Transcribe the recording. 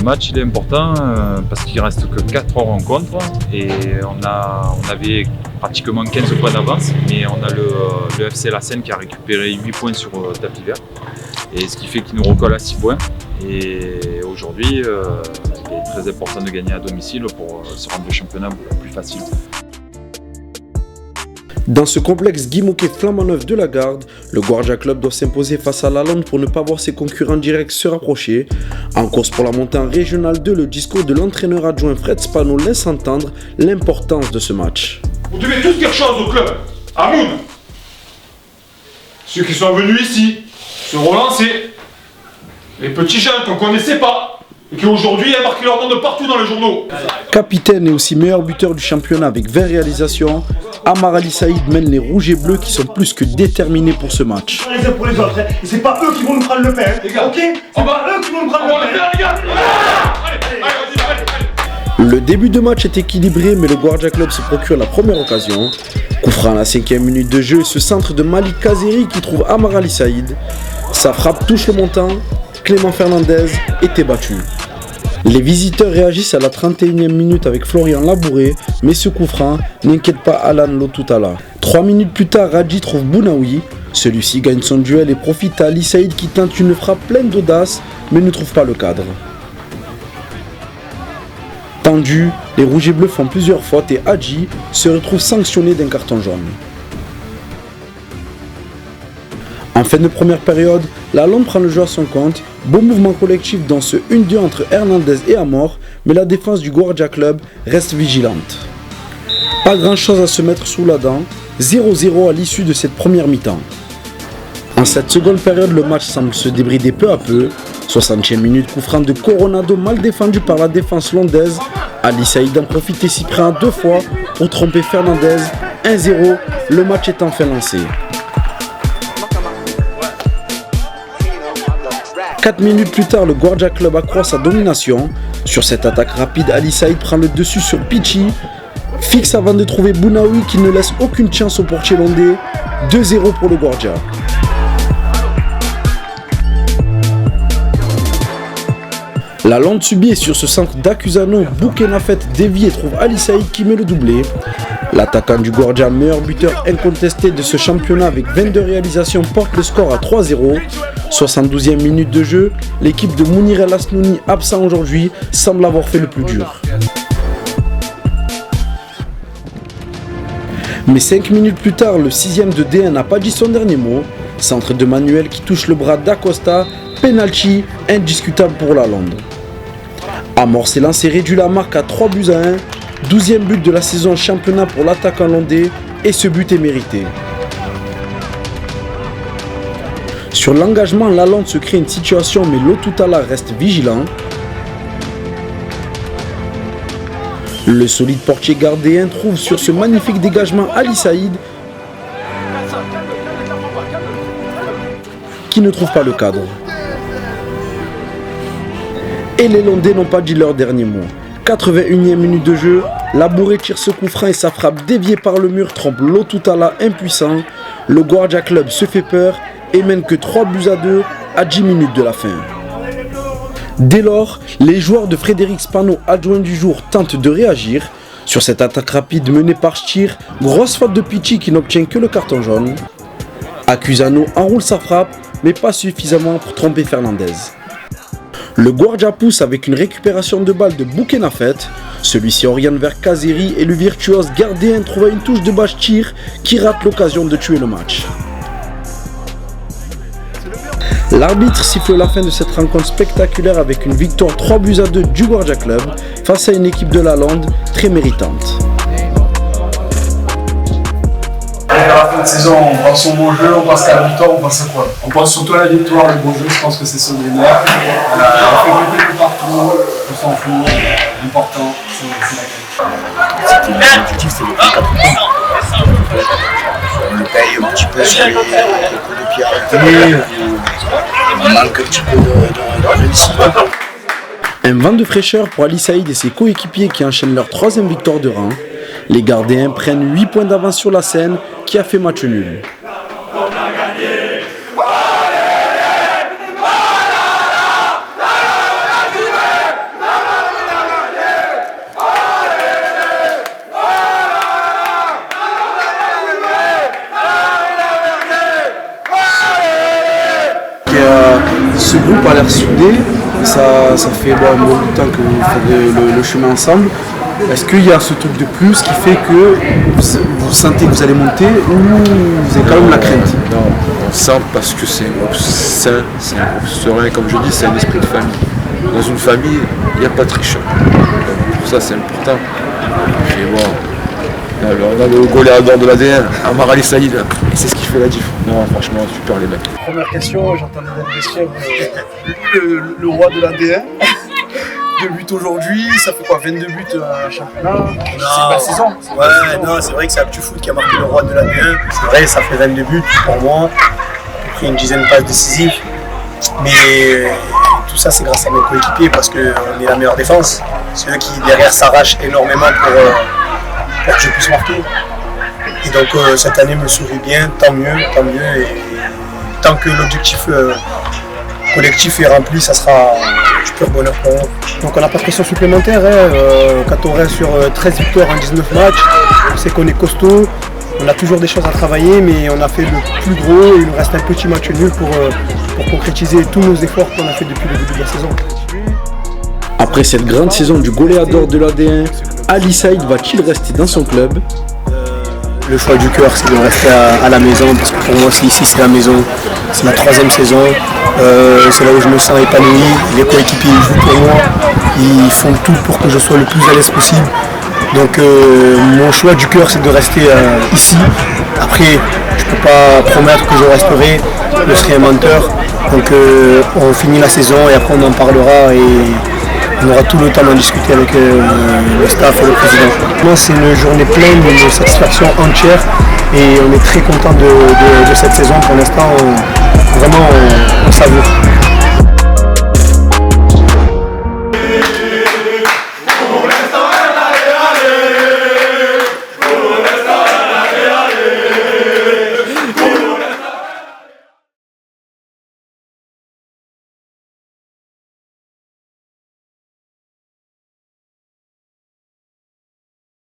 Ce match il est important parce qu'il ne reste que 4 rencontres et on avait pratiquement 15 points d'avance, mais on a le FC La Seine qui a récupéré 8 points sur tapis vert, et ce qui fait qu'il nous recolle à 6 points. Et aujourd'hui, il est très important de gagner à domicile pour se rendre le championnat plus facile. Dans ce complexe Guy Môquet flambant neuf de la Garde, le Guardia Club doit s'imposer face à Lalande pour ne pas voir ses concurrents directs se rapprocher. En course pour la montée en Régional 2, le discours de l'entraîneur adjoint Fred Spano laisse entendre l'importance de ce match. Vous devez tous dire chose au club. Amoun, ceux qui sont venus ici, se relancer. Les petits jeunes qu'on ne connaissait pas et qui aujourd'hui ont marqué leur nom de partout dans les journaux. Capitaine et aussi meilleur buteur du championnat avec 20 réalisations, Amar Ali Saïd mène les rouges et bleus qui sont plus que déterminés pour ce match. Les uns pour les autres, et c'est pas eux qui vont nous prendre le pain, les gars. Ok, c'est pas eux qui vont nous prendre le pain, les gars. Le début de match est équilibré, mais le Guardia Club se procure la première occasion. Coup franc à la 5e minute de jeu et ce centre de Malik Kazeri qui trouve Amar Ali Saïd. Sa frappe touche le montant, Clément Fernandez était battu. Les visiteurs réagissent à la 31e minute avec Florian Labouré, mais ce coup franc n'inquiète pas Alan Lotoutala. 3 minutes plus tard, Radji trouve Bounaoui. Celui-ci gagne son duel et profite à Ali Saïd qui tente une frappe pleine d'audace, mais ne trouve pas le cadre. Tendu, les rouges et bleus font plusieurs fautes et Hadji se retrouve sanctionné d'un carton jaune. En fin de première période, Lalande prend le jeu à son compte, bon mouvement collectif dans ce 1-2 entre Hernandez et Amor, mais la défense du Guardia Club reste vigilante. Pas grand chose à se mettre sous la dent, 0-0 à l'issue de cette première mi-temps. En cette seconde période, le match semble se débrider peu à peu. 60e minute, coup franc de Coronado mal défendu par la défense londaise. Ali Saïd en profite et s'y prend 2 fois pour tromper Fernandez. 1-0, le match est enfin lancé. 4 minutes plus tard, le Guardia Club accroît sa domination. Sur cette attaque rapide, Ali Saïd prend le dessus sur Pichi. Fixe avant de trouver Bounaoui qui ne laisse aucune chance au portier landais. 2-0 pour le Guardia. Lalande subit et sur ce centre d'Acusano, Boukenafet dévie et trouve Ali Saïd qui met le doublé. L'attaquant du Guardia, meilleur buteur incontesté de ce championnat avec 22 réalisations, porte le score à 3-0. 72e minute de jeu, l'équipe de Mounir El Asnouni, absent aujourd'hui, semble avoir fait le plus dur. Mais 5 minutes plus tard, le 6e de D1 n'a pas dit son dernier mot. Centre de Manuel qui touche le bras d'Acosta, penalty indiscutable pour Lalande. Amor s'est lancé réduit la marque à 3-1, 12e but de la saison championnat pour l'attaquant landais et ce but est mérité. Sur l'engagement, Lalande se crée une situation mais Lotoutala reste vigilant. Le solide portier gardéen trouve sur ce magnifique dégagement Ali Saïd qui ne trouve pas le cadre. Et les Landais n'ont pas dit leur dernier mot. 81e minute de jeu, Labouré tire ce coup franc et sa frappe déviée par le mur trompe Lotoutala impuissant. Le Guardia Club se fait peur et mène que 3-2 à 10 minutes de la fin. Dès lors, les joueurs de Frédéric Spano, adjoint du jour, tentent de réagir. Sur cette attaque rapide menée par Stir, grosse faute de Pichi qui n'obtient que le carton jaune. Acusano enroule sa frappe, mais pas suffisamment pour tromper Fernandez. Le Guardia pousse avec une récupération de balle de Boukenafet. Celui-ci oriente vers Kazeri et le virtuose gardien trouve une touche de Bachir qui rate l'occasion de tuer le match. L'arbitre siffle la fin de cette rencontre spectaculaire avec une victoire 3-2 du Guardia Club face à une équipe de Lalande très méritante. À la fin de saison, on pense au bon jeu, on pense qu'à la victoire, on pense à quoi? On pense surtout à la victoire, le bon jeu, je pense que c'est son honneur. On a fait beaucoup partout, on s'en fout, l'important, c'est la qualité. L'objectif, c'est de faire 4 points. On le paye un petit peu sur les coups de pied arrêtés, on manque un petit peu de réussite. Un vent de fraîcheur pour Ali Saïd et ses coéquipiers qui enchaînent leur 3e victoire de rang. Les gardiens prennent 8 points d'avance sur la Seine qui a fait match nul. l'air soudé, ça fait un bon bout de temps que vous faites le chemin ensemble. Est-ce qu'il y a ce truc de plus qui fait que vous sentez que vous allez monter ou vous avez quand même la crainte? Non, on sent parce que c'est un groupe sain, c'est un groupe serein, comme je dis, c'est un esprit de famille. Dans une famille, il n'y a pas de tricheur. Pour ça, c'est important. Et bon, on a le goléador de l'ADN, Amar Ali Saïd, c'est ce qui fait la diff. Non, franchement, super les mecs. Première question, j'entendais dans le vestiaire le roi de l'ADN. 2 buts aujourd'hui, ça fait quoi, 22 buts à championnat? C'est la saison. Ouais, non, c'est vrai que c'est ActuFoot qui a marqué le roi de la D1. C'est vrai, ça fait 22 buts pour moi. J'ai pris une dizaine de passes décisives. Mais tout ça, c'est grâce à mes coéquipiers parce qu'on est la meilleure défense. C'est eux qui, derrière, s'arrachent énormément pour que je puisse marquer. Et donc, cette année me sourit bien, tant mieux. Et tant que l'objectif collectif est rempli, ça sera du pur bonheur pour moi. Donc on n'a pas de pression supplémentaire, quand on reste sur 13 victoires en 19 matchs, on sait qu'on est costaud, on a toujours des choses à travailler, mais on a fait le plus gros et il nous reste un petit match nul pour concrétiser tous nos efforts qu'on a fait depuis le début de la saison. Après cette grande saison du goléador de l'AD1, Ali Saïd va-t-il rester dans son club? Le choix du cœur, c'est de rester à la maison, parce que pour moi, ici, c'est la maison. C'est ma 3e saison. C'est là où je me sens épanoui. Les coéquipiers jouent pour moi. Ils font tout pour que je sois le plus à l'aise possible. Donc, mon choix du cœur, c'est de rester ici. Après, je ne peux pas promettre que je resterai. Je serai un menteur. Donc, on finit la saison et après, on en parlera. Et on aura tout le temps d'en discuter avec le staff et le président. Moi, c'est une journée pleine, une satisfaction entière et on est très content de cette saison. Pour l'instant, vraiment, on savoure.